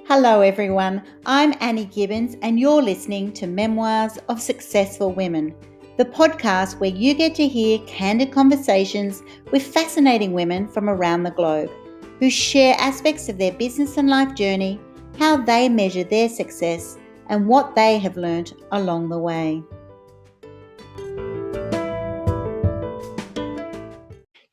Hello everyone, I'm Annie Gibbins and you're listening to Memoirs of Successful Women, the podcast where you get to hear candid conversations with fascinating women from around the globe who share aspects of their business and life journey, how they measure their success and what they have learnt along the way.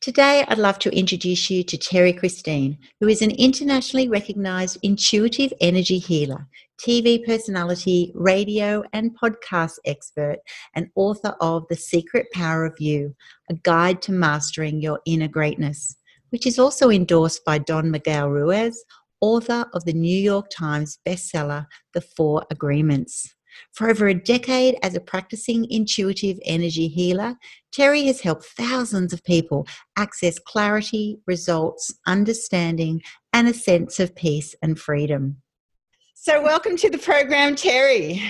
Today, I'd love to introduce you to Terrie Christine, who is an internationally recognised intuitive energy healer, TV personality, radio and podcast expert, and author of The Secret Power of You, a guide to mastering your inner greatness, which is also endorsed by Don Miguel Ruiz, author of the New York Times bestseller, The 4 Agreements. For over a decade as a practicing intuitive energy healer, Terrie has helped thousands of people access clarity, results, understanding, and a sense of peace and freedom. So welcome to the program, Terrie.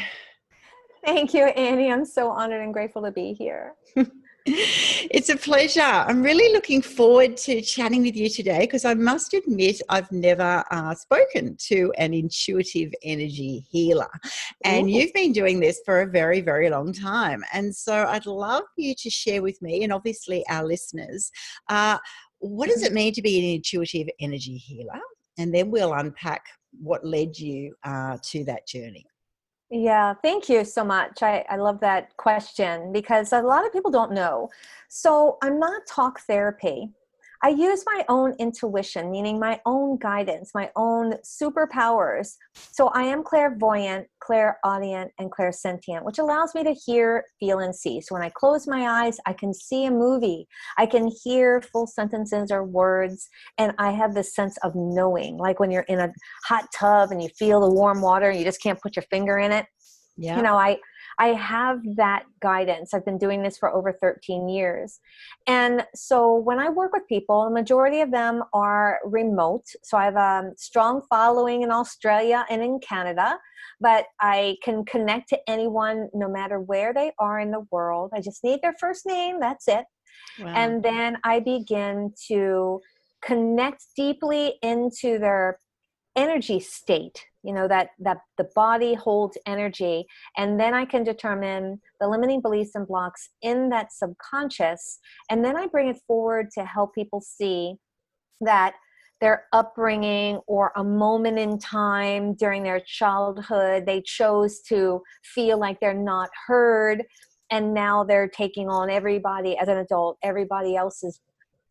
Thank you, Annie. I'm so honored and grateful to be here. It's a pleasure. I'm really looking forward to chatting with you today because I must admit I've never spoken to an intuitive energy healer. And you've been doing this for a very, very long time. And so I'd love you to share with me and obviously our listeners, what does it mean to be an intuitive energy healer? And then we'll unpack what led you to that journey. Yeah, thank you so much. I love that question because a lot of people don't know. So I'm not talk therapy. I use my own intuition, meaning my own guidance, my own superpowers. So I am clairvoyant, clairaudient, and clairsentient, which allows me to hear, feel, and see. So when I close my eyes, I can see a movie. I can hear full sentences or words, and I have this sense of knowing, like when you're in a hot tub and you feel the warm water and you just can't put your finger in it. Yeah. You know, I have that guidance. I've been doing this for over 13 years. And so when I work with people, the majority of them are remote. So I have a strong following in Australia and in Canada, but I can connect to anyone no matter where they are in the world. I just need their first name. That's it. Wow. And then I begin to connect deeply into their energy state, you know, that the body holds energy. And then I can determine the limiting beliefs and blocks in that subconscious. And then I bring it forward to help people see that their upbringing or a moment in time during their childhood, they chose to feel like they're not heard. And now they're taking on everybody as an adult, everybody else's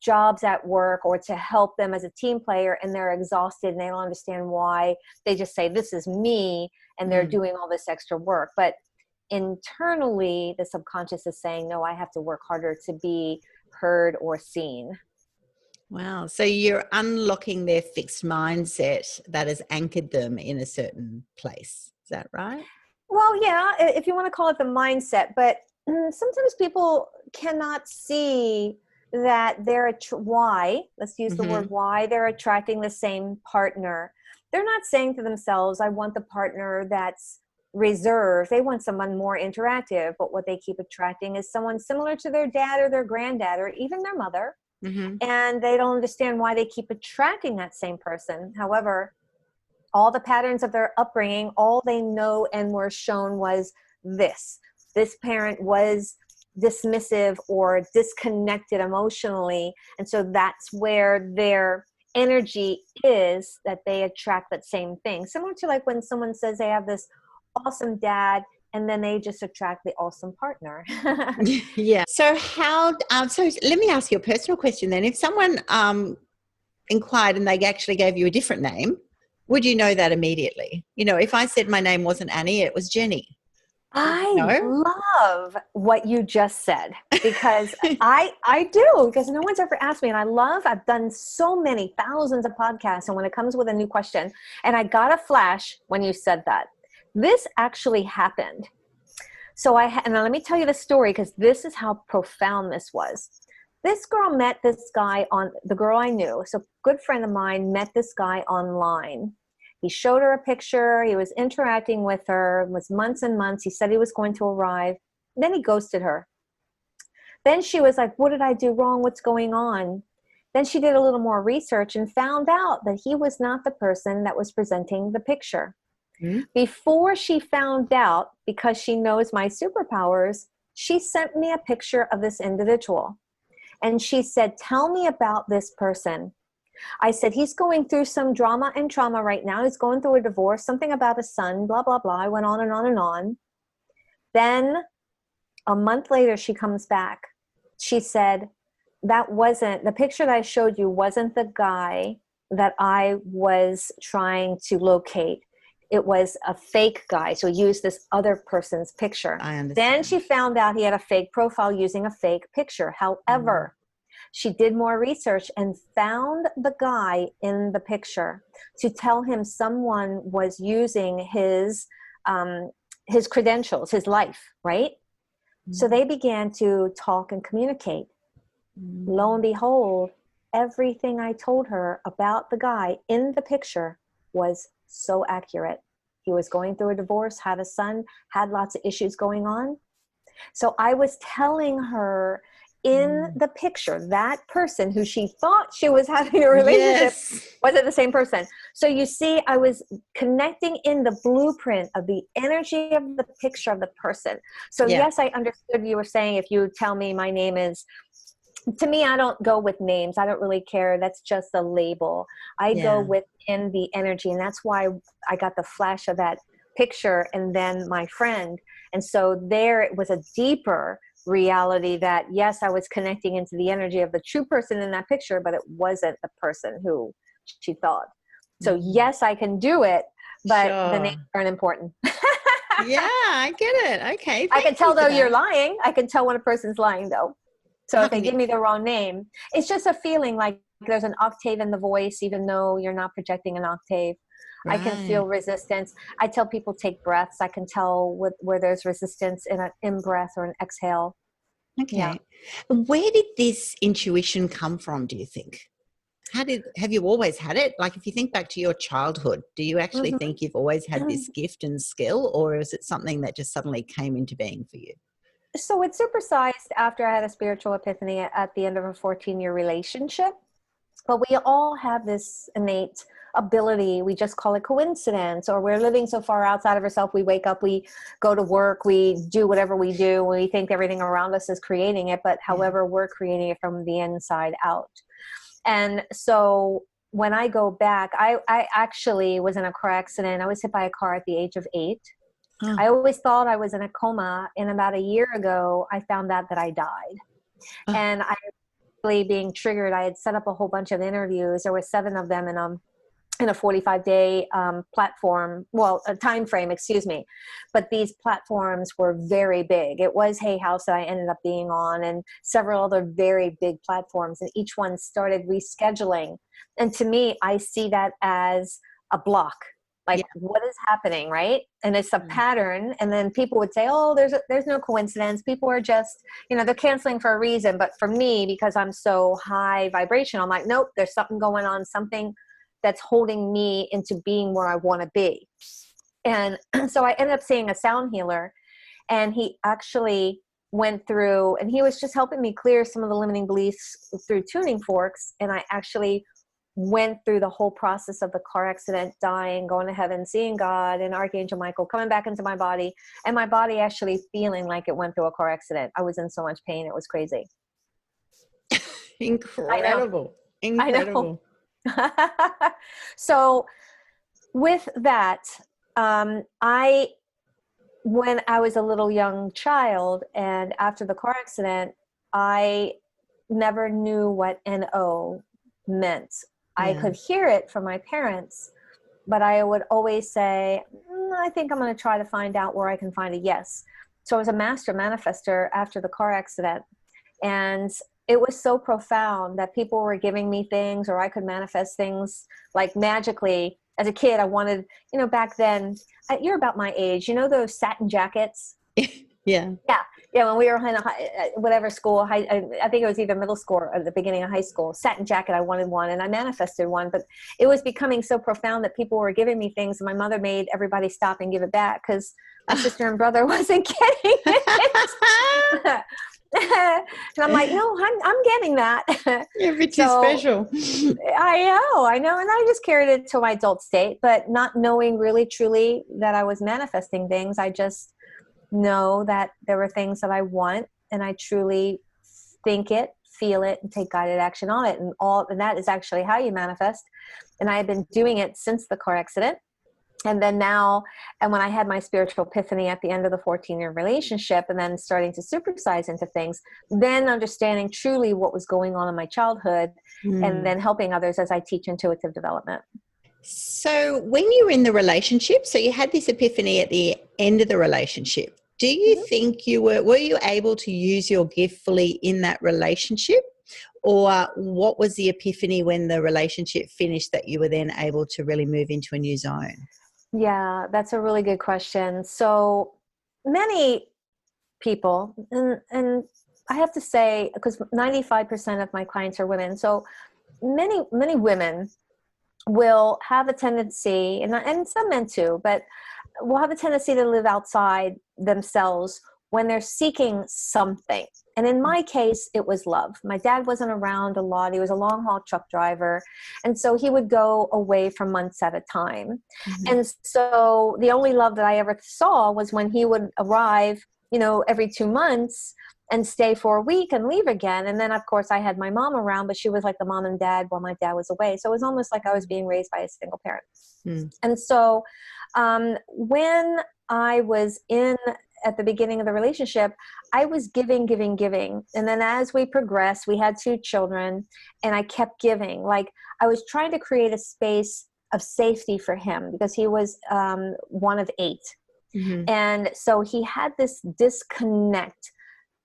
jobs at work, or to help them as a team player, and they're exhausted and they don't understand why. They just say, this is me, and they're doing all this extra work. But internally, the subconscious is saying, no, I have to work harder to be heard or seen. Wow. So you're unlocking their fixed mindset that has anchored them in a certain place. Is that right? Well, yeah, if you want to call it the mindset, but sometimes people cannot see that they're why, let's use the word why, they're attracting the same partner. They're not saying to themselves, I want the partner that's reserved. They want someone more interactive, but what they keep attracting is someone similar to their dad or their granddad or even their mother. And they don't understand why they keep attracting that same person. However, all the patterns of their upbringing, all they know and were shown was this parent was dismissive or disconnected emotionally, and so that's where their energy is, that they attract that same thing. Similar to like when someone says they have this awesome dad and then they just attract the awesome partner. Yeah. So so let me ask you a personal question then. If someone inquired and they actually gave you a different name, would you know that immediately? You know, if I said my name wasn't Annie, it was Jenny. I love what you just said, because I do, because no one's ever asked me, and I've done so many thousands of podcasts, and when it comes with a new question, and I got a flash when you said that. This actually happened. So and let me tell you the story, because this is how profound this was. This girl met this guy the girl I knew, so a good friend of mine met this guy online. He showed her a picture. He was interacting with her. It was months and months. He said he was going to arrive. Then he ghosted her. Then she was like, what did I do wrong? What's going on? Then she did a little more research and found out that he was not the person that was presenting the picture. Mm-hmm. Before she found out, because she knows my superpowers, she sent me a picture of this individual. And she said, tell me about this person. I said, he's going through some drama and trauma right now. He's going through a divorce, something about a son, blah, blah, blah. I went on and on and on. Then a month later, she comes back. She said, the picture that I showed you wasn't the guy that I was trying to locate. It was a fake guy. So use this other person's picture. I understand. Then she found out he had a fake profile using a fake picture. However, she did more research and found the guy in the picture to tell him someone was using his credentials, his life, right? So they began to talk and communicate. Lo and behold, everything I told her about the guy in the picture was so accurate. He was going through a divorce, had a son, had lots of issues going on. So I was telling her in the picture, that person who she thought she was having a relationship wasn't the same person. So you see, I was connecting in the blueprint of the energy of the picture of the person. So yes, I understood you were saying, if you tell me my name is, to me, I don't go with names. I don't really care. That's just a label. I go within the energy. And that's why I got the flash of that picture and then my friend. And so there it was a deeper reality that, yes, I was connecting into the energy of the true person in that picture, but it wasn't the person who she thought. So yes, I can do it, but the names aren't important. Yeah, I get it. Okay. I can tell though you're lying. I can tell when a person's lying though. So if they give me the wrong name, it's just a feling like there's an octave in the voice, even though you're not projecting an octave. Right. I can feel resistance. I tell people take breaths. I can tell where there's resistance in an in-breath or an exhale. Okay. Yeah. Where did this intuition come from, do you think? Have you always had it? Like if you think back to your childhood, do you actually think you've always had this gift and skill, or is it something that just suddenly came into being for you? So it's supersized after I had a spiritual epiphany at the end of a 14-year relationship. But we all have this innate ability. We just call it coincidence, or we're living so far outside of ourselves. We wake up, we go to work, we do whatever we do. We think everything around us is creating it, but however, we're creating it from the inside out. And so when I go back, I actually was in a car accident. I was hit by a car at the age of 8. I always thought I was in a coma, and about a year ago, I found out that I died. And I really being triggered, I had set up a whole bunch of interviews. There were 7 of them in a 45-day platform, a time frame, excuse me. But these platforms were very big. It was Hay House that I ended up being on, and several other very big platforms, and each one started rescheduling. And to me, I see that as a block. Like, what is happening, right? And it's a pattern. And then people would say, oh, there's no coincidence. People are just, they're canceling for a reason. But for me, because I'm so high vibration, I'm like, nope, there's something going on, something that's holding me into being where I want to be. And so I ended up seeing a sound healer, and he actually went through, and he was just helping me clear some of the limiting beliefs through tuning forks. And I actually went through the whole process of the car accident, dying, going to heaven, seeing God and Archangel Michael, coming back into my body, and my body actually feeling like it went through a car accident. I was in so much pain. It was crazy. Incredible. Incredible. So with that, when I was a little young child and after the car accident, I never knew what NO meant. I could hear it from my parents, but I would always say, I think I'm going to try to find out where I can find a yes. So I was a master manifester after the car accident. And it was so profound that people were giving me things, or I could manifest things like magically. As a kid, I wanted, back then, you're about my age, those satin jackets? Yeah. When we were in whatever school, I think it was either middle school or the beginning of high school, satin jacket, I wanted one, and I manifested one. But it was becoming so profound that people were giving me things, and my mother made everybody stop and give it back because my sister and brother wasn't getting it. And I'm like, no, I'm getting that. You're a bit too So special. I know. And I just carried it to my adult state, but not knowing really truly that I was manifesting things. I just know that there were things that I want, and I truly think it, feel it, and take guided action on it. And that is actually how you manifest. And I had been doing it since the car accident. And then now, and when I had my spiritual epiphany at the end of the 14-year relationship, and then starting to supersize into things, then understanding truly what was going on in my childhood, and then helping others as I teach intuitive development. So when you were in the relationship, so you had this epiphany at the end of the relationship, do you think you were you able to use your gift fully in that relationship? Or what was the epiphany when the relationship finished that you were then able to really move into a new zone? Yeah, that's a really good question. So many people, and I have to say, because 95% of my clients are women, so many women will have a tendency, and some men too, but will have a tendency to live outside themselves when they're seeking something. And in my case, it was love. My dad wasn't around a lot. He was a long haul truck driver. And so he would go away for months at a time. And so the only love that I ever saw was when he would arrive, every 2 months and stay for a week and leave again. And then of course I had my mom around, but she was like the mom and dad while my dad was away. So it was almost like I was being raised by a single parent. And so when I was at the beginning of the relationship, I was giving. And then as we progressed, we had 2 children, and I kept giving. Like, I was trying to create a space of safety for him because he was one of 8. And so he had this disconnect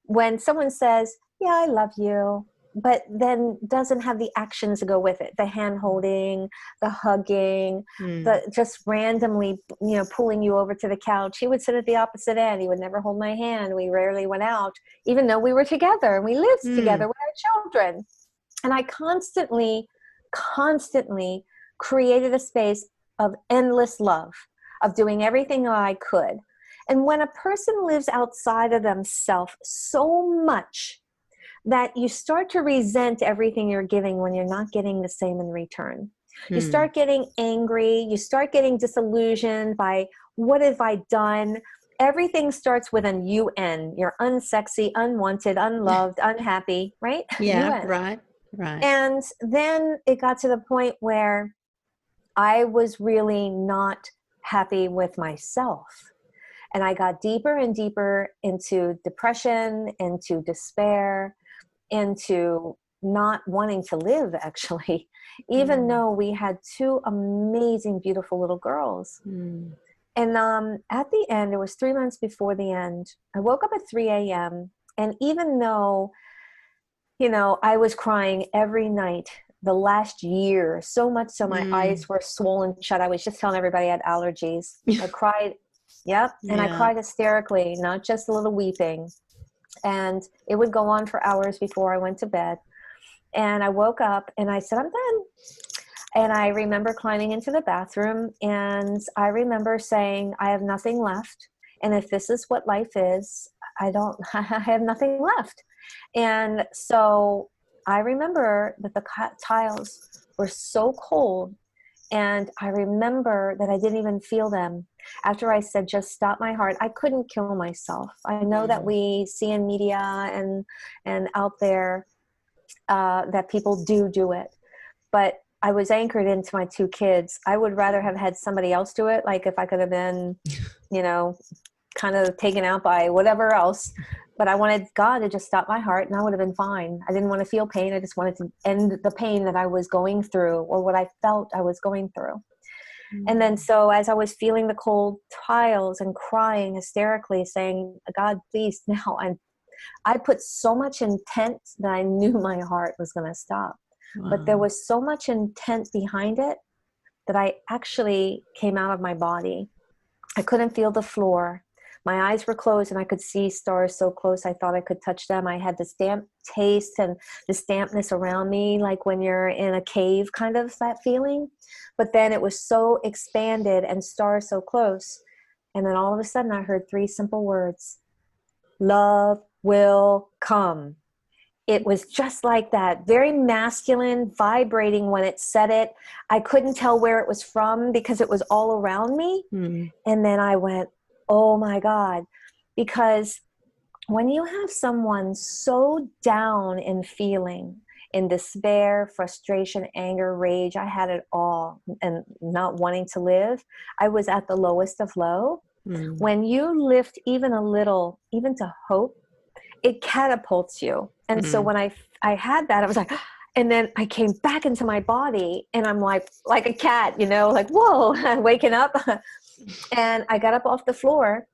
when someone says, yeah, I love you, but then doesn't have the actions to go with it. The hand holding, the hugging, the just randomly, pulling you over to the couch. He would sit at the opposite end. He would never hold my hand. We rarely went out, even though we were together and we lived together with our children. And I constantly created a space of endless love, of doing everything that I could. And when a person lives outside of themselves so much that you start to resent everything you're giving when you're not getting the same in return. You start getting angry. You start getting disillusioned by, what have I done? Everything starts with an UN. You're unsexy, unwanted, unloved, unhappy, right? Yeah, UN. right. And then it got to the point where I was really not happy with myself. And I got deeper and deeper into depression, into despair, into not wanting to live, actually, even though we had 2 amazing, beautiful little girls. And at the end, it was 3 months before the end, I woke up at 3 a.m. And even though, I was crying every night the last year, so much so my eyes were swollen shut. I was just telling everybody I had allergies. I cried. Yep. And I cried hysterically, not just a little weeping. And it would go on for hours before I went to bed. And I woke up and I said, I'm done. And I remember climbing into the bathroom, and I remember saying, I have nothing left. And if this is what life is, I have nothing left. And so I remember that the tiles were so cold, and I remember that I didn't even feel them. After I said, just stop my heart, I couldn't kill myself. I know that we see in media and out there that people do it. But I was anchored into my 2 kids. I would rather have had somebody else do it. Like if I could have been, kind of taken out by whatever else. But I wanted God to just stop my heart, and I would have been fine. I didn't want to feel pain. I just wanted to end the pain that I was going through, or what I felt I was going through. And then so as I was feeling the cold tiles and crying hysterically, saying, God, please, now I put so much intent that I knew my heart was going to stop. But there was so much intent behind it that I actually came out of my body. I couldn't feel the floor. My eyes were closed and I could see stars so close I thought I could touch them. I had this damp taste and this dampness around me, like when you're in a cave, kind of that feeling. But then it was so expanded and stars so close. And then all of a sudden I heard 3 simple words: love, will come. It was just like that, very masculine, vibrating when it said it. I couldn't tell where it was from because it was all around me. And then I went, oh my God, because when you have someone so down in feeling, in despair, frustration, anger, rage, I had it all, and not wanting to live, I was at the lowest of low. When you lift even a little, even to hope, it catapults you. And so when I had that, I was like, and then I came back into my body, and I'm like a cat, you know, like, whoa, waking up. And I got up off the floor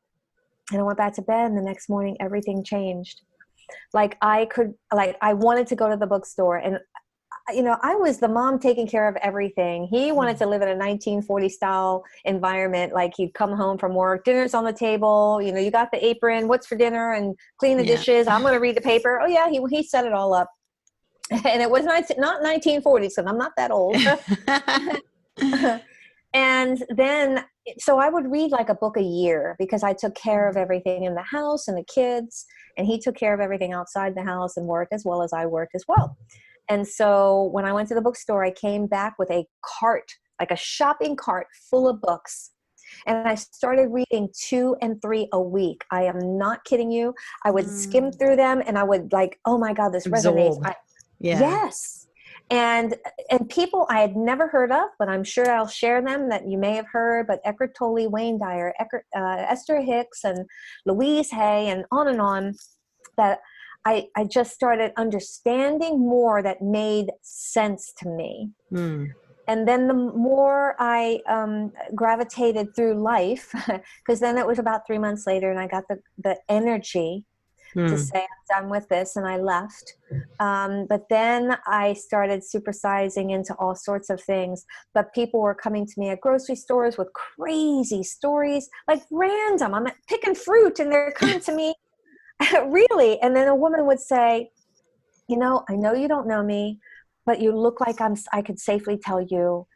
and I went back to bed, and the next morning everything changed. Like I wanted to go to the bookstore, and you know, I was the mom taking care of everything. He wanted to live in a 1940 style environment. Like he'd come home from work, dinner's on the table, you know, you got the apron, what's for dinner, and clean the dishes. I'm going to read the paper. Oh yeah, he set it all up. And it was not 1940s, so I'm not that old. And then, so I would read like a book a year because I took care of everything in the house and the kids, and he took care of everything outside the house and worked as well as I worked as well. And so when I went to the bookstore, I came back with a cart, like a shopping cart full of books. And I started reading 2 and 3 a week. I am not kidding you. I would skim through them, and I would like, oh my God, this resonates. Yes. And people I had never heard of, but I'm sure I'll share them that you may have heard, but Eckhart Tolle, Wayne Dyer, Esther Hicks, and Louise Hay, and on, that I just started understanding more that made sense to me. And then the more I gravitated through life, because then it was about 3 months later, and I got the energy to say, I'm done with this, and I left. But then I started supersizing into all sorts of things. But people were coming to me at grocery stores with crazy stories, like random. I'm picking fruit, and they're coming to me, really. And then a woman would say, you know, I know you don't know me, but you look like I could safely tell you,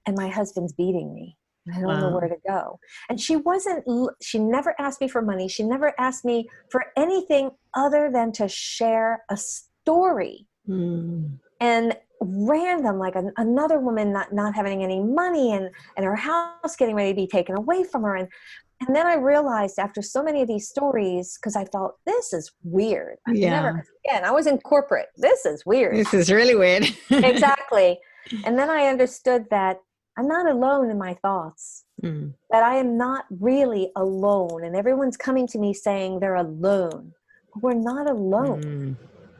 and my husband's beating me. I don't know where to go. And she never asked me for money. She never asked me for anything other than to share a story. And random, like another woman not having any money, and her house getting ready to be taken away from her. And then I realized after so many of these stories, because I thought, this is weird. I was in corporate. This is weird. This is really weird. Exactly. And then I understood that I'm not alone in my thoughts, that I am not really alone. And everyone's coming to me saying they're alone. We're not alone.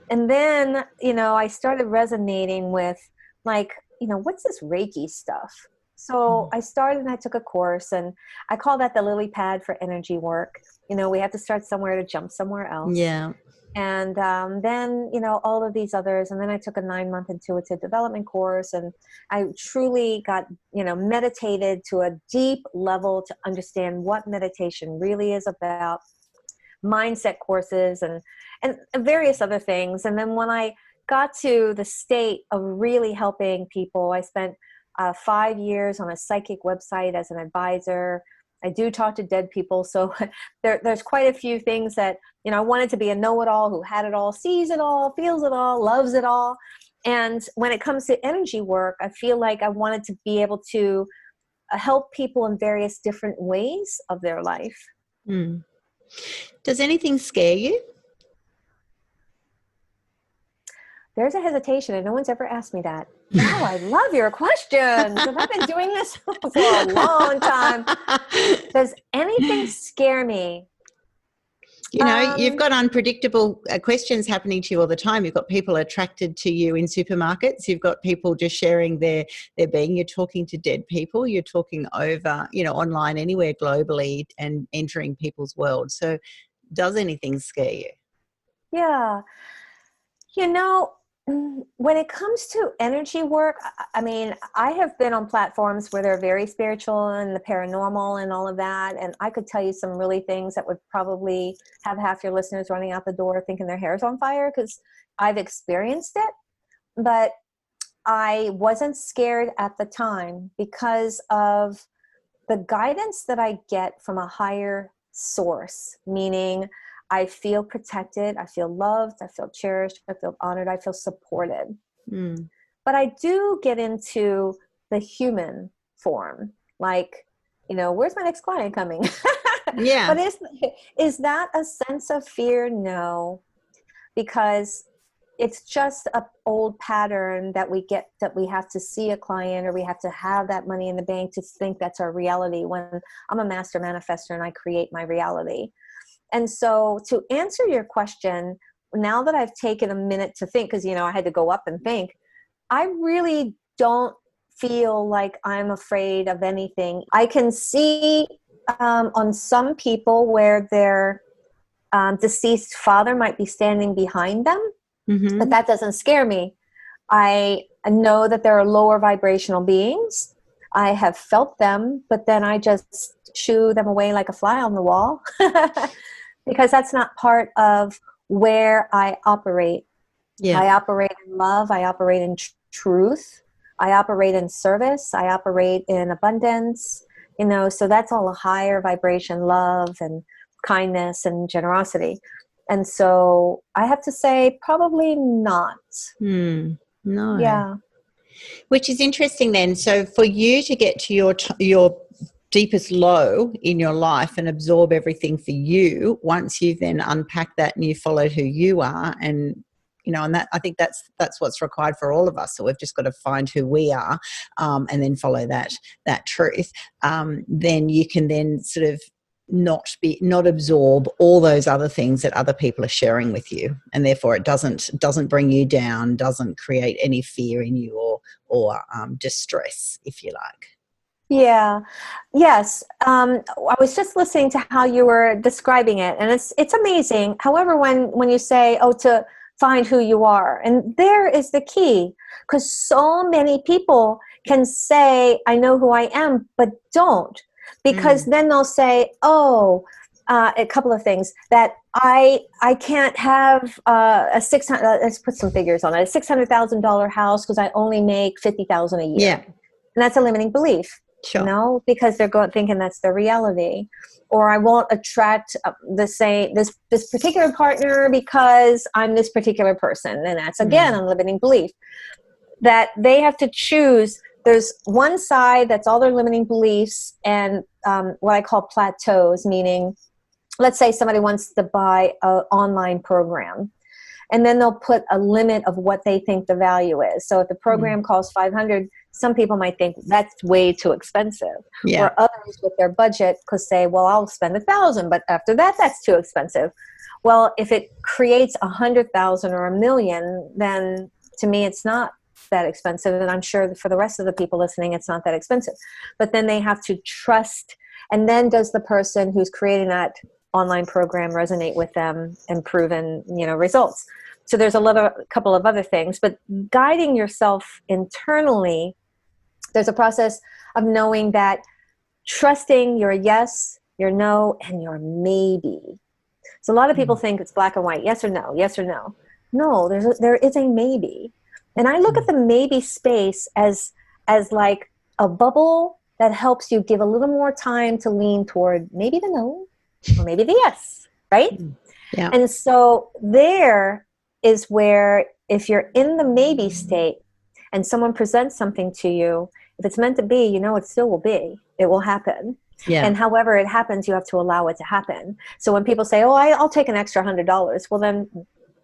And then, you know, I started resonating with like, you know, what's this Reiki stuff? So I started and I took a course, and I call that the lily pad for energy work. You know, we have to start somewhere to jump somewhere else. Yeah. And then, you know, all of these others. And then I took a 9-month intuitive development course, and I truly got, you know, meditated to a deep level to understand what meditation really is about, mindset courses and various other things. And then when I got to the state of really helping people, I spent 5 years on a psychic website as an advisor. I do talk to dead people. So there's quite a few things that, you know, I wanted to be a know-it-all who had it all, sees it all, feels it all, loves it all. And when it comes to energy work, I feel like I wanted to be able to help people in various different ways of their life. Does anything scare you? There's a hesitation, and no one's ever asked me that. Wow, I love your questions. I've been doing this for a long time. Does anything scare me? You know, you've got unpredictable questions happening to you all the time. You've got people attracted to you in supermarkets. You've got people just sharing their being. You're talking to dead people. You're talking over, you know, online anywhere globally and entering people's world. So does anything scare you? Yeah. You know, when it comes to energy work, I mean, I have been on platforms where they're very spiritual and the paranormal and all of that. And I could tell you some really things that would probably have half your listeners running out the door thinking their hair's on fire, because I've experienced it. But I wasn't scared at the time because of the guidance that I get from a higher source, meaning I feel protected, I feel loved, I feel cherished, I feel honored, I feel supported. But I do get into the human form, like, where's my next client coming? Yeah. But is that a sense of fear? No, because it's just an old pattern that we have to see a client, or we have to have that money in the bank to think that's our reality, when I'm a master manifestor and I create my reality. And so to answer your question, now that I've taken a minute to think, because, I had to go up and think, I really don't feel like I'm afraid of anything. I can see on some people where their deceased father might be standing behind them, but that doesn't scare me. I know that there are lower vibrational beings. I have felt them, but then I just shoo them away like a fly on the wall because that's not part of where I operate. Yeah. I operate in love. I operate in truth. I operate in service. I operate in abundance, so that's all a higher vibration, love and kindness and generosity. And so I have to say, probably not. No. Yeah. Which is interesting then. So for you to get to your deepest low in your life and absorb everything for you, once you've then unpacked that and you followed who you are, and and that, I think that's what's required for all of us. So we've just got to find who we are, and then follow that truth. Then you can then sort of not absorb all those other things that other people are sharing with you, and therefore it doesn't bring you down, doesn't create any fear in you or distress, if you like. Yeah. Yes. I was just listening to how you were describing it, and it's amazing. However, when you say, to find who you are, and there is the key, because so many people can say, I know who I am, but don't, because then they'll say, a couple of things, that I can't have a let's put some figures on it, a $600,000 house because I only make $50,000 a year. Yeah. And that's a limiting belief. Sure. Because they're thinking that's their reality. Or I won't attract this particular partner because I'm this particular person. And that's, again, a limiting belief. That they have to choose. There's one side that's all their limiting beliefs and what I call plateaus, meaning, let's say somebody wants to buy an online program. And then they'll put a limit of what they think the value is. So if the program costs $500, some people might think that's way too expensive. Yeah. Or others with their budget could say, well, I'll spend $1,000, but after that, that's too expensive. Well, if it creates 100,000 or 1,000,000, then to me, it's not that expensive. And I'm sure for the rest of the people listening, it's not that expensive. But then they have to trust. And then does the person who's creating that online program resonate with them and proven, results? So there's a couple of other things, but guiding yourself internally, there's a process of knowing that, trusting your yes, your no, and your maybe. So a lot of people think it's black and white, yes or no, yes or no. No, there is a maybe. And I look at the maybe space as like a bubble that helps you give a little more time to lean toward maybe the no, or maybe the yes, right? Yeah. And so there is where, if you're in the maybe state and someone presents something to you, if it's meant to be, it still will be. It will happen. Yeah. And however it happens, you have to allow it to happen. So when people say, I'll take an extra $100, well then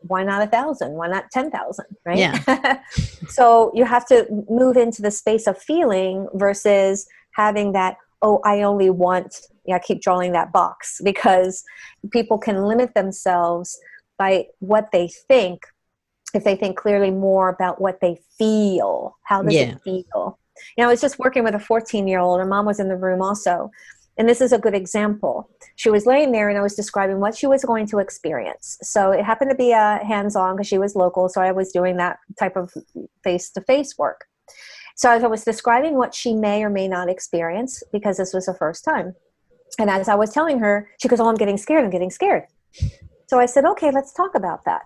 why not 1,000? Why not 10,000? Right? Yeah. So you have to move into the space of feeling versus having that, I only want, I keep drawing that box, because people can limit themselves by what they think. If they think clearly more about what they feel, how does it feel? I was just working with a 14-year-old. Her mom was in the room also. And this is a good example. She was laying there and I was describing what she was going to experience. So it happened to be a hands-on because she was local. So I was doing that type of face-to-face work. So as I was describing what she may or may not experience, because this was her first time. And as I was telling her, she goes, I'm getting scared. I'm getting scared. So I said, okay, let's talk about that.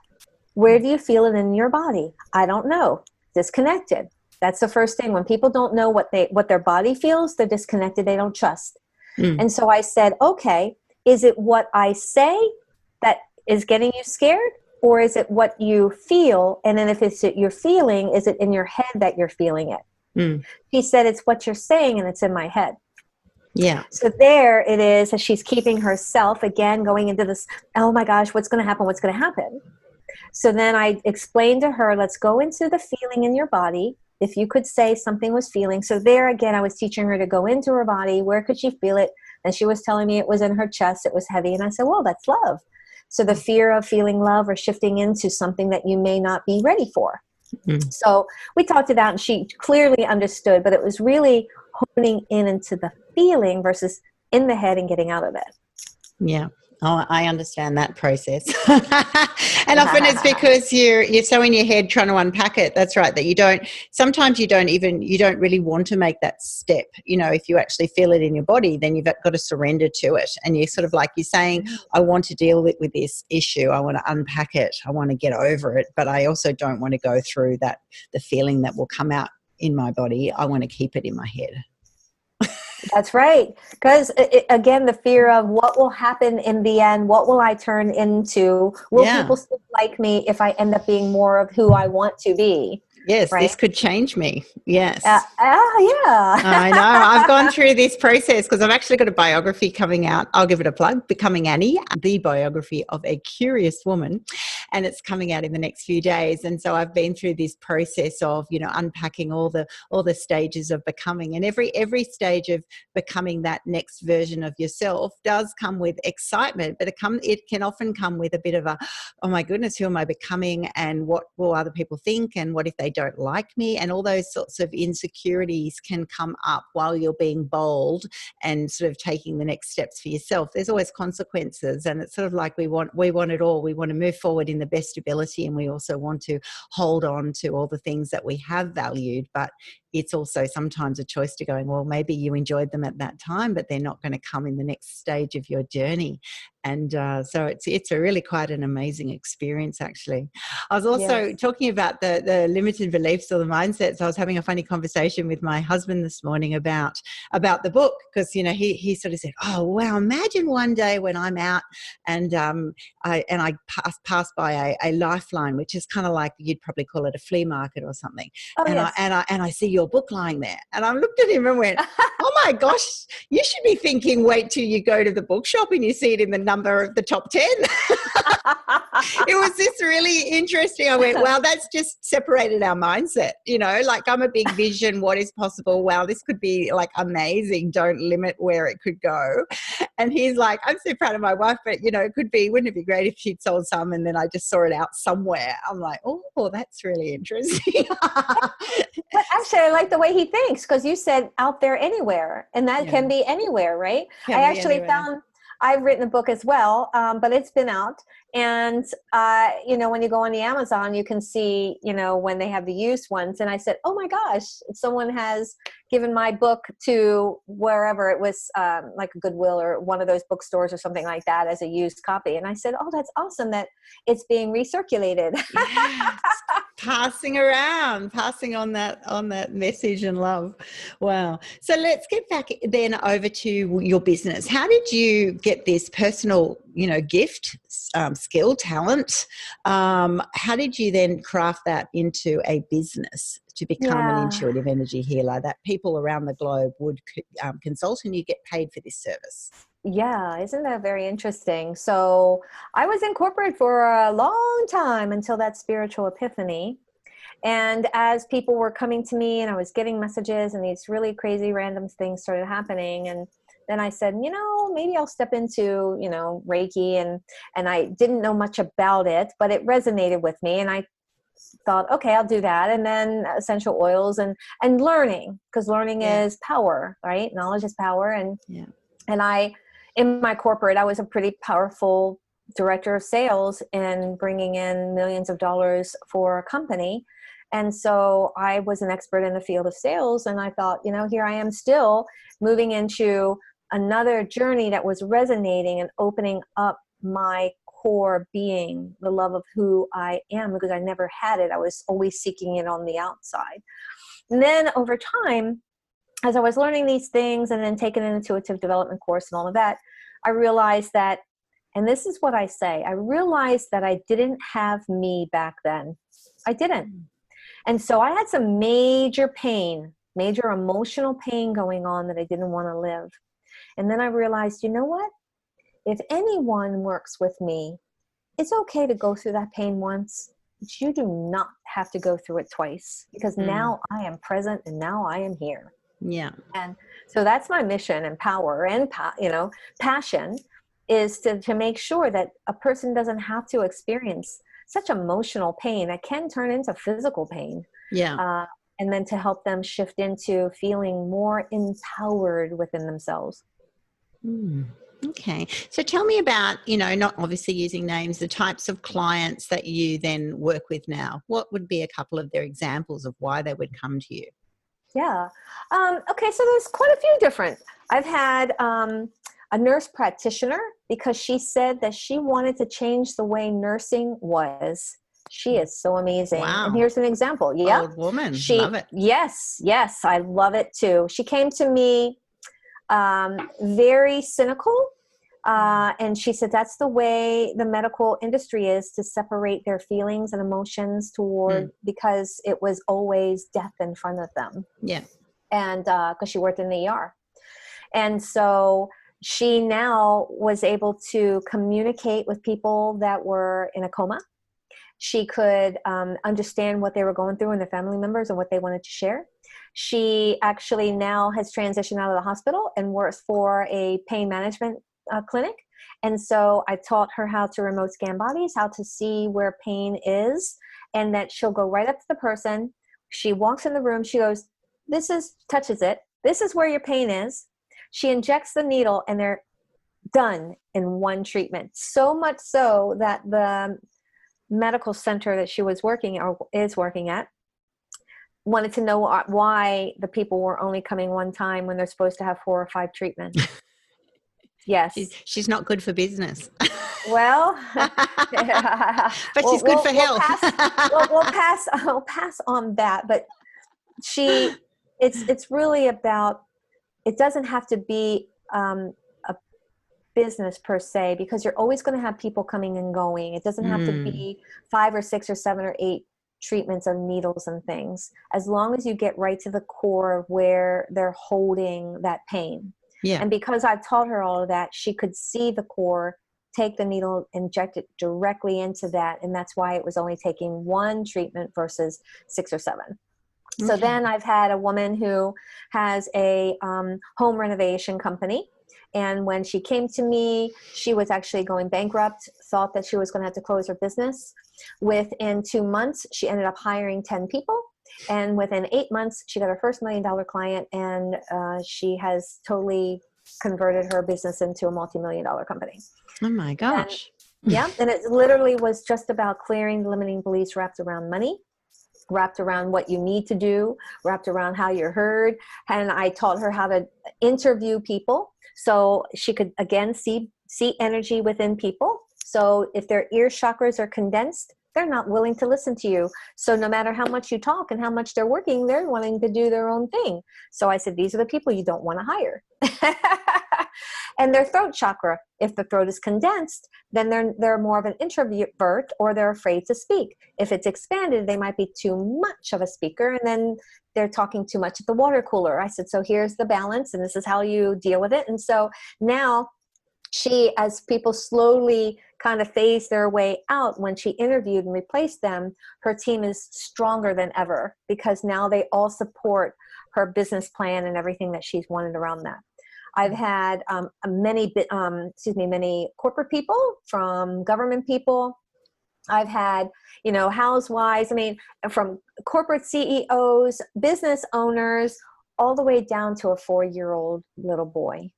Where do you feel it in your body? I don't know. Disconnected. That's the first thing. When people don't know what their body feels, they're disconnected. They don't trust. And so I said, okay, is it what I say that is getting you scared, or is it what you feel? And then if it's you're feeling, is it in your head that you're feeling it? Mm. She said, it's what you're saying and it's in my head. Yeah. So there it is, as she's keeping herself, again, going into this, oh my gosh, what's going to happen? What's going to happen? So then I explained to her, let's go into the feeling in your body. If you could say something was feeling. So there again, I was teaching her to go into her body. Where could she feel it? And she was telling me it was in her chest. It was heavy. And I said, well, that's love. So the fear of feeling love or shifting into something that you may not be ready for. Mm. So we talked it out and she clearly understood, but it was really honing in into the feeling versus in the head and getting out of it. Yeah. Oh, I understand that process. And often it's because you're so in your head trying to unpack it. That's right. That sometimes you don't really want to make that step. You know, if you actually feel it in your body, then you've got to surrender to it. And you're sort of like, you're saying, I want to deal with this issue. I want to unpack it. I want to get over it. But I also don't want to go through the feeling that will come out in my body. I want to keep it in my head. That's right. Because again, the fear of what will happen in the end, what will I turn into? Will people still like me if I end up being more of who I want to be? Yes, right? This could change me. Yes. Yeah. I know. I've gone through this process because I've actually got a biography coming out. I'll give it a plug, Becoming Annie, the biography of a curious woman. And it's coming out in the next few days. And so I've been through this process of, unpacking all the stages of becoming. And every stage of becoming that next version of yourself does come with excitement, but it can often come with a bit of a, oh my goodness, who am I becoming? And what will other people think? And what if they don't like me? And all those sorts of insecurities can come up while you're being bold and sort of taking the next steps for yourself. There's always consequences, and it's sort of like we want it all. We want to move forward in the best ability, and we also want to hold on to all the things that we have valued, but it's also sometimes a choice to going, well, maybe you enjoyed them at that time, but they're not going to come in the next stage of your journey. And so it's a really quite an amazing experience, actually. I was also talking about the limited beliefs or the mindsets. I was having a funny conversation with my husband this morning about the book, because he sort of said, oh wow, imagine one day when I'm out and I pass by a lifeline, which is kind of like, you'd probably call it a flea market or something. I see your book lying there, and I looked at him and went, oh my gosh, you should be thinking, wait till you go to the bookshop and you see it in the number of the top 10. It was just really interesting. I went, wow, that's just separated our mindset. Like, I'm a big vision, what is possible? Wow, this could be like amazing. Don't limit where it could go. And he's like, I'm so proud of my wife, but it could be, wouldn't it be great if she'd sold some and then I just saw it out somewhere? I'm like, oh, that's really interesting. But actually, I like the way he thinks, because you said out there anywhere, and that can be anywhere, right? I actually found, I've written a book as well, but it's been out. And, when you go on the Amazon, you can see, when they have the used ones. And I said, oh my gosh, someone has given my book to wherever it was, like a Goodwill or one of those bookstores or something like that, as a used copy. And I said, oh, that's awesome that it's being recirculated. Yes. Passing on that message and love. Wow. So let's get back then over to your business. How did you get this personal, gift, skill, talent? How did you then craft that into a business to become an intuitive energy healer that people around the globe would consult, and you get paid for this service? Yeah, isn't that very interesting? So I was in corporate for a long time until that spiritual epiphany. And as people were coming to me and I was getting messages and these really crazy random things started happening, and then I said, maybe I'll step into, Reiki, and I didn't know much about it, but it resonated with me, and I thought, okay, I'll do that. And then essential oils and learning, because learning is power, right? Knowledge is power. And in my corporate, I was a pretty powerful director of sales and bringing in millions of dollars for a company. And so I was an expert in the field of sales. And I thought, here I am still moving into another journey that was resonating and opening up my core being, the love of who I am, because I never had it. I was always seeking it on the outside. And then over time, as I was learning these things and then taking an intuitive development course and all of that, I realized that And this is what I say. I realized that I didn't have me back then. I didn't. And so I had some major pain, major emotional pain going on that I didn't want to live. And then I realized, you know what? If anyone works with me, it's okay to go through that pain once, but you do not have to go through it twice, because now I am present and now I am here. Yeah. And so that's my mission and power and, passion, is to make sure that a person doesn't have to experience such emotional pain that can turn into physical pain. Yeah. And then to help them shift into feeling more empowered within themselves. Okay. So tell me about, not obviously using names, the types of clients that you then work with now. What would be a couple of their examples of why they would come to you? Yeah. Okay. So there's quite a few different. I've had a nurse practitioner, because she said that she wanted to change the way nursing was. She is so amazing. Wow. And here's an example. Yeah. Old woman. Love it. Yes. I love it too. She came to me very cynical. And she said that's the way the medical industry is, to separate their feelings and emotions toward, because it was always death in front of them. Yeah. And because she worked in the ER. And so she now was able to communicate with people that were in a coma. She could understand what they were going through and their family members and what they wanted to share. She actually now has transitioned out of the hospital and works for a pain management clinic. And so I taught her how to remote scan bodies, how to see where pain is, and that she'll go right up to the person. She walks in the room. She goes, touches it. This is where your pain is. She injects the needle and they're done in one treatment. So much so that the medical center that she was working or is working at wanted to know why the people were only coming one time when they're supposed to have 4 or 5 treatments. Yes. She's not good for business. Well, but she's good for health. We'll pass on that. But it's really about, it doesn't have to be a business per se, because you're always going to have people coming and going. It doesn't have to be 5 or 6 or 7 or 8 treatments of needles and things, as long as you get right to the core of where they're holding that pain. Yeah. And because I've taught her all of that, she could see the core, take the needle, inject it directly into that. And that's why it was only taking 1 treatment versus 6 or 7. Okay. So then I've had a woman who has a home renovation company. And when she came to me, she was actually going bankrupt, thought that she was going to have to close her business. Within 2 months, she ended up hiring 10 people. And within 8 months, she got her first $1 million client, and she has totally converted her business into a multi-million-dollar company. Oh my gosh. And it literally was just about clearing the limiting beliefs wrapped around money, wrapped around what you need to do, wrapped around how you're heard. And I taught her how to interview people so she could, again, see energy within people. So if their ear chakras are condensed, they're not willing to listen to you. So no matter how much you talk and how much they're working, they're wanting to do their own thing. So I said, these are the people you don't want to hire. And their throat chakra, if the throat is condensed, then they're more of an introvert, or they're afraid to speak. If it's expanded, they might be too much of a speaker, and then they're talking too much at the water cooler. I said, so here's the balance, and this is how you deal with it. And so now she, as people slowly kind of phase their way out, when she interviewed and replaced them, her team is stronger than ever, because now they all support her business plan and everything that she's wanted around that. I've had many corporate people, from government people. I've had, housewives, from corporate CEOs, business owners, all the way down to a 4-year-old little boy.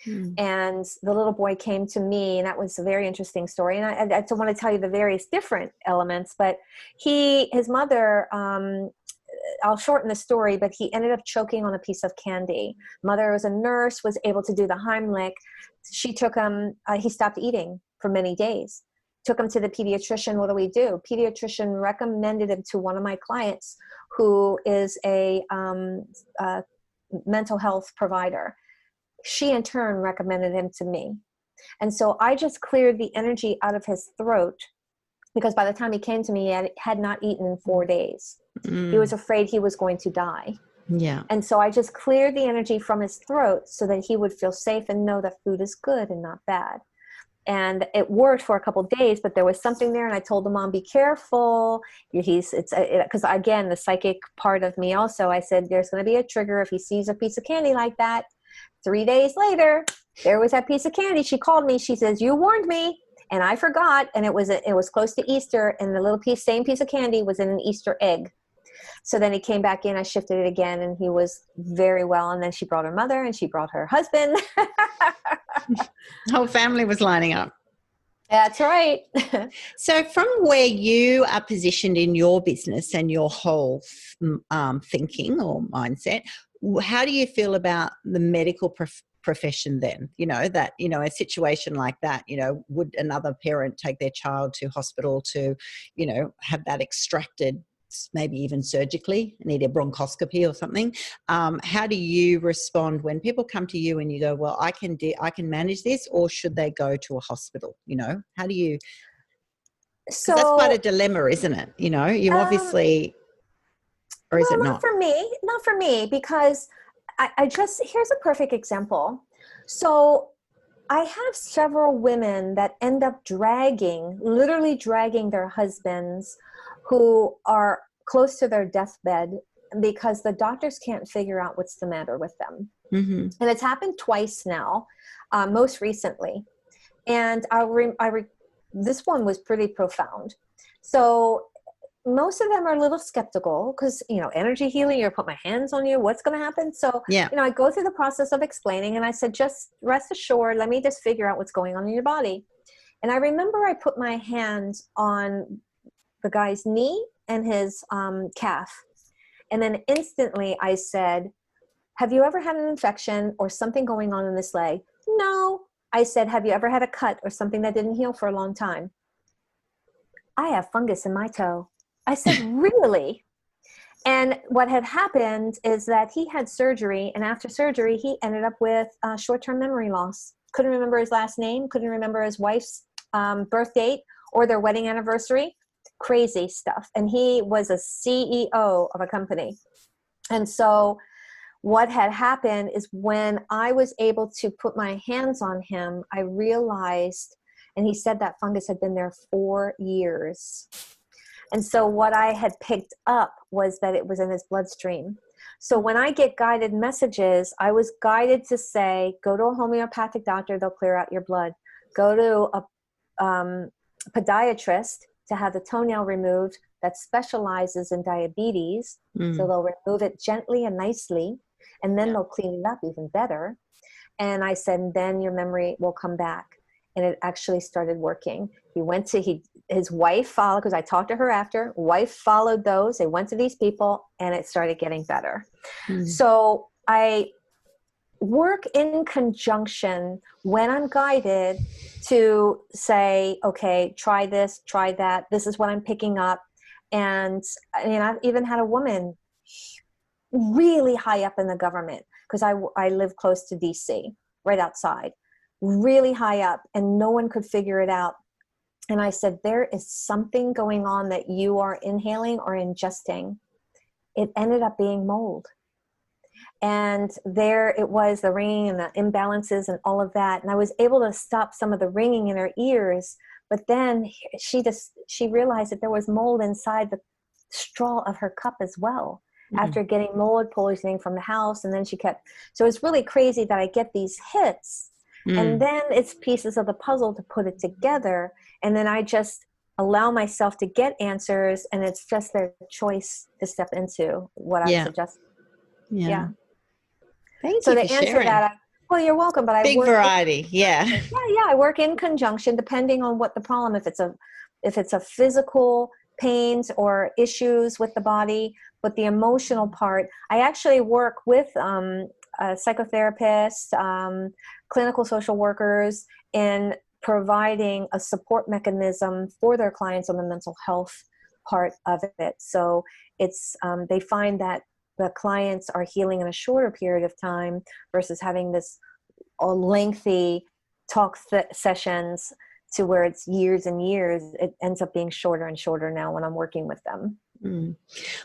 And the little boy came to me, and that was a very interesting story. And I don't want to tell you the various different elements, but his mother, I'll shorten the story, but he ended up choking on a piece of candy. Mother was a nurse, was able to do the Heimlich. She took him, he stopped eating for many days. Took him to the pediatrician. What do we do? Pediatrician recommended him to one of my clients, who is a mental health provider. She in turn recommended him to me. And so I just cleared the energy out of his throat, because by the time he came to me, he had not eaten in 4 days. He was afraid he was going to die. Yeah. And so I just cleared the energy from his throat so that he would feel safe and know that food is good and not bad. And it worked for a couple of days, but there was something there. And I told the mom, be careful. Because again, the psychic part of me also, I said, there's going to be a trigger if he sees a piece of candy like that. 3 days later, there was that piece of candy. She called me. She says, you warned me. And I forgot. And it was close to Easter. And the same piece of candy was in an Easter egg. So then he came back in, I shifted it again, and he was very well. And then she brought her mother and she brought her husband. The whole family was lining up. That's right. So from where you are positioned in your business and your whole thinking or mindset, how do you feel about the medical profession then? That, a situation like that, would another parent take their child to hospital to, have that extracted, maybe even surgically, need a bronchoscopy or something? How do you respond when people come to you and you go, well, I can manage this, or should they go to a hospital? How do you, because that's quite a dilemma, isn't it? You obviously, or is it not? Not for me, because here's a perfect example. So I have several women that end up literally dragging their husbands who are close to their deathbed because the doctors can't figure out what's the matter with them. Mm-hmm. And it's happened twice now, most recently. And this one was pretty profound. So most of them are a little skeptical because, energy healing, you're put my hands on you, what's going to happen? So, I go through the process of explaining, and I said, just rest assured, let me just figure out what's going on in your body. And I remember I put my hands on the guy's knee and his calf. And then instantly I said, have you ever had an infection or something going on in this leg? No. I said, have you ever had a cut or something that didn't heal for a long time? I have fungus in my toe. I said, really? And what had happened is that he had surgery, and after surgery, he ended up with short-term memory loss. Couldn't remember his last name, couldn't remember his wife's birth date or their wedding anniversary. Crazy stuff. And he was a CEO of a company. And so what had happened is when I was able to put my hands on him, I realized, and he said that fungus had been there 4 years. And so what I had picked up was that it was in his bloodstream. So when I get guided messages, I was guided to say, go to a homeopathic doctor, they'll clear out your blood. Go to a podiatrist to have the toenail removed that specializes in diabetes. So they'll remove it gently and nicely, and then they'll clean it up even better. And I said, then your memory will come back. And it actually started working. He went to, his wife followed, because I talked to her after, wife followed those. They went to these people and it started getting better. So I work in conjunction when I'm guided to say, okay, try this, try that. This is what I'm picking up. And I've even had a woman really high up in the government, because I live close to DC, right outside, really high up, and no one could figure it out. And I said, there is something going on that you are inhaling or ingesting. It ended up being mold. And there it was, the ringing and the imbalances and all of that. And I was able to stop some of the ringing in her ears. But then she realized that there was mold inside the straw of her cup as well, after getting mold poisoning from the house. And then so it's really crazy that I get these hits. And then it's pieces of the puzzle to put it together. And then I just allow myself to get answers, and it's just their choice to step into what I suggest. Yeah. Thank so you to for answer sharing. that, well, you're welcome. But Big variety. I work in conjunction depending on what the problem. If it's a physical pains or issues with the body, but the emotional part, I actually work with psychotherapists, clinical social workers in providing a support mechanism for their clients on the mental health part of it. So it's they find that the clients are healing in a shorter period of time versus having this lengthy talk sessions to where it's years and years, it ends up being shorter and shorter now when I'm working with them.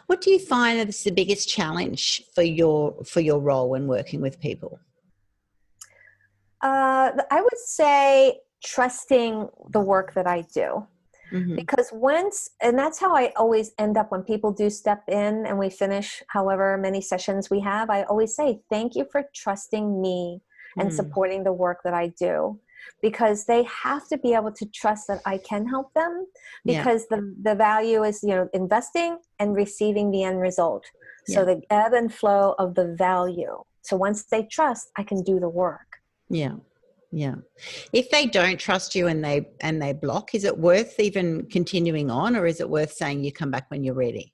What do you find is the biggest challenge for your role when working with people? I would say trusting the work that I do. Because and that's how I always end up when people do step in and we finish however many sessions we have, I always say, thank you for trusting me and supporting the work that I do. Because they have to be able to trust that I can help them, because the value is, investing and receiving the end result. So the ebb and flow of the value. So once they trust, I can do the work. Yeah. Yeah. If they don't trust you and they block, is it worth even continuing on, or is it worth saying you come back when you're ready?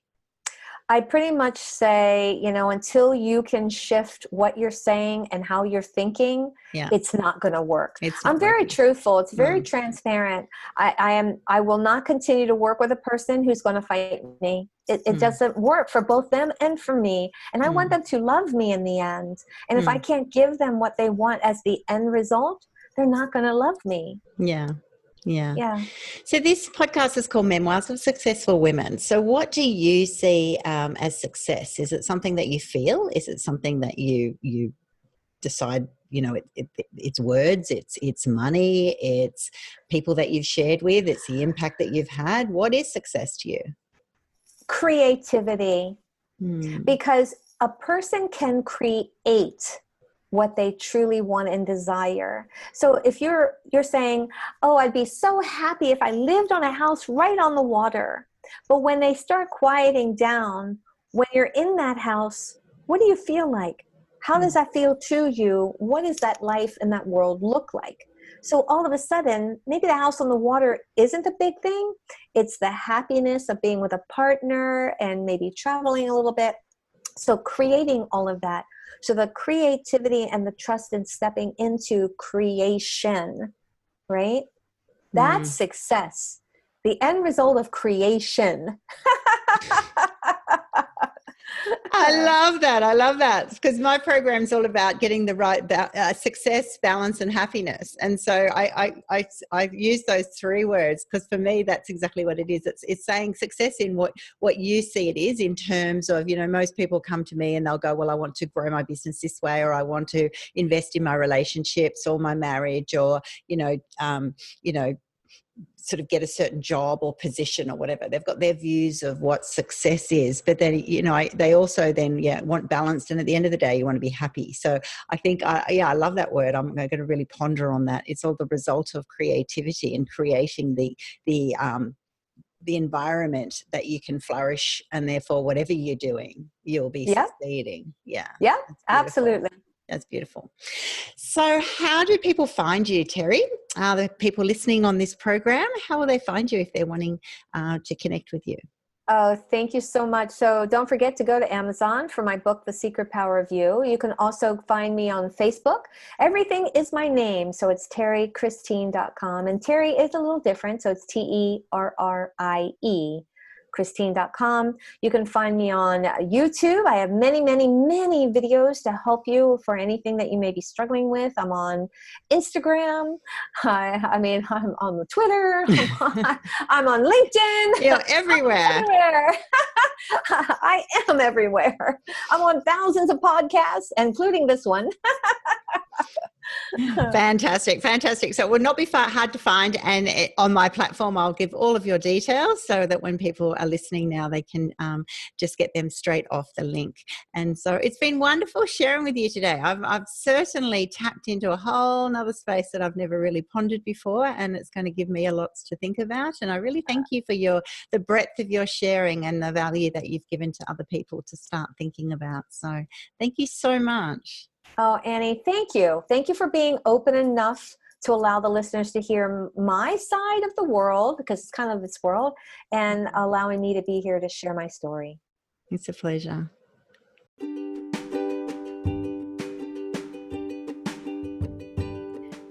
I pretty much say, until you can shift what you're saying and how you're thinking, it's not going to work. I'm very truthful. It's very transparent. I will not continue to work with a person who's going to fight me. It doesn't work for both them and for me. And I want them to love me in the end. And if I can't give them what they want as the end result, they're not going to love me. Yeah. So this podcast is called Memoirs of Successful Women. So what do you see as success? Is it something that you feel? Is it something that you decide, it's words, it's money, it's people that you've shared with, it's the impact that you've had? What is success to you? Creativity. Because a person can create what they truly want and desire. So if you're saying, oh, I'd be so happy if I lived on a house right on the water. But when they start quieting down, when you're in that house, what do you feel like? How does that feel to you? What does that life in that world look like? So all of a sudden, maybe the house on the water isn't a big thing. It's the happiness of being with a partner and maybe traveling a little bit. So creating all of that. So the creativity and the trust in stepping into creation, right? That's success. The end result of creation. I love that because my program is all about getting the right success, balance, and happiness. And so I've used those three words because for me that's exactly what it is. It's saying success in what you see it is in terms of, most people come to me and they'll go, well, I want to grow my business this way, or I want to invest in my relationships or my marriage, or sort of get a certain job or position or whatever. They've got their views of what success is, but then, they also then, want balanced. And at the end of the day, you want to be happy. So I think, I love that word. I'm going to really ponder on that. It's all the result of creativity and creating the environment that you can flourish, and therefore whatever you're doing, you'll be succeeding. Yeah, absolutely. That's beautiful. So how do people find you, Terrie? The people listening on this program, how will they find you if they're wanting to connect with you? Oh, thank you so much. So don't forget to go to Amazon for my book, The Secret Power of You. You can also find me on Facebook. Everything is my name. So it's terriechristine.com. And Terrie is a little different. So it's Terrie, Christine.com. You can find me on YouTube. I have many, many, many videos to help you for anything that you may be struggling with. I'm on Instagram. I'm on Twitter. I'm on LinkedIn. You're everywhere. I am everywhere. I'm on thousands of podcasts, including this one. Fantastic. So it will not be hard to find, and on my platform I'll give all of your details so that when people are listening now they can just get them straight off the link. And so it's been wonderful sharing with you today. I've certainly tapped into a whole nother space that I've never really pondered before, and it's going to give me a lot to think about. And I really thank you for the breadth of your sharing and the value that you've given to other people to start thinking about. So thank you so much. Oh, Annie, thank you. Thank you for being open enough to allow the listeners to hear my side of the world, because it's kind of this world, and allowing me to be here to share my story. It's a pleasure.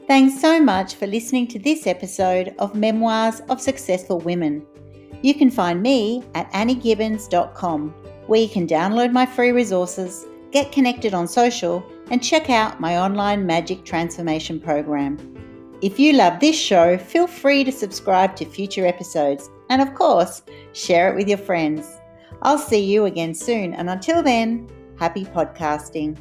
Thanks so much for listening to this episode of Memoirs of Successful Women. You can find me at anniegibbins.com, where you can download my free resources, get connected on social, and check out my online magic transformation program. If you love this show, feel free to subscribe to future episodes and, of course, share it with your friends. I'll see you again soon, and until then, happy podcasting.